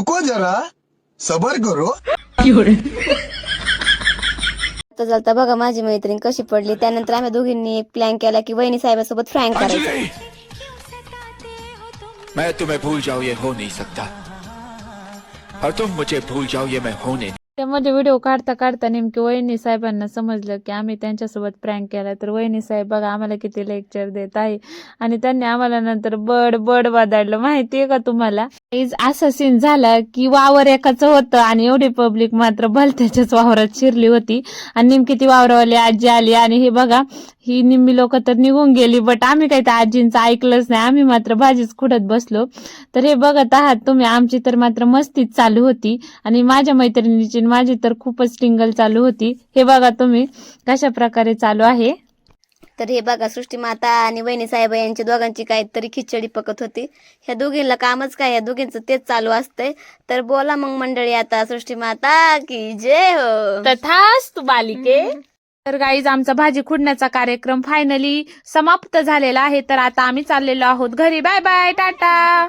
रुको जरा सबर करो. तर चालता बघा माझी मैत्रीण कशी पडली. त्यानंतर आम्ही दोघींनी एक प्लॅन केला की वहिनी साहेबांसोबत फ्रँक करायचं. अंजलि, मैं तुम्हें भूल जाऊं ये हो नहीं सकता, और तुम मुझे भूल जाओ ये मैं होने. त्यामध्ये व्हिडिओ काढता काढता नेमके वहिनी साहेबांना समजलं की आम्ही त्यांच्यासोबत प्रँक केला. तर वहिनी साहेब बघा आम्हाला किती लेक्चर देत आहे आणि त्यांनी आम्हाला नंतर बड बड वादाडलं. माहितीये का तुम्हाला, असा सीन झाला की वावर एकाचं होतं आणि एवढी पब्लिक मात्र भलत्याच्याच वावरात शिरली होती आणि नेमकी ती वावरावाली आजी आली आणि हे बघा ही निम्मी लोक तर निघून गेली. बट आम्ही काही त्या आजींचं ऐकलंच नाही, आम्ही मात्र भाजीच खुडत बसलो. तर हे बघत आहात तुम्ही, आमची तर मात्र मस्तीच चालू होती आणि माझ्या मैत्रिणीची माझी तर खूपच टिंगल चालू होती. हे बघा तुम्ही कशा प्रकारे चालू आहे. तर हे बघा सृष्टी माता आणि वहिनी साहेब यांची दोघांची काहीतरी खिचडी पकत होती. ह्या दोघींना कामच काय, ह्या दोघींचं तेच चालू असतंय. तर बोला मग मंडळी आता सृष्टी माता की जय हो. तथास्तु बालिके. तर गाईज आमचा भाजी खुडण्याचा कार्यक्रम फायनली समाप्त झालेला आहे. तर आता आम्ही चाललेलो आहोत घरी. Bye bye, Tata.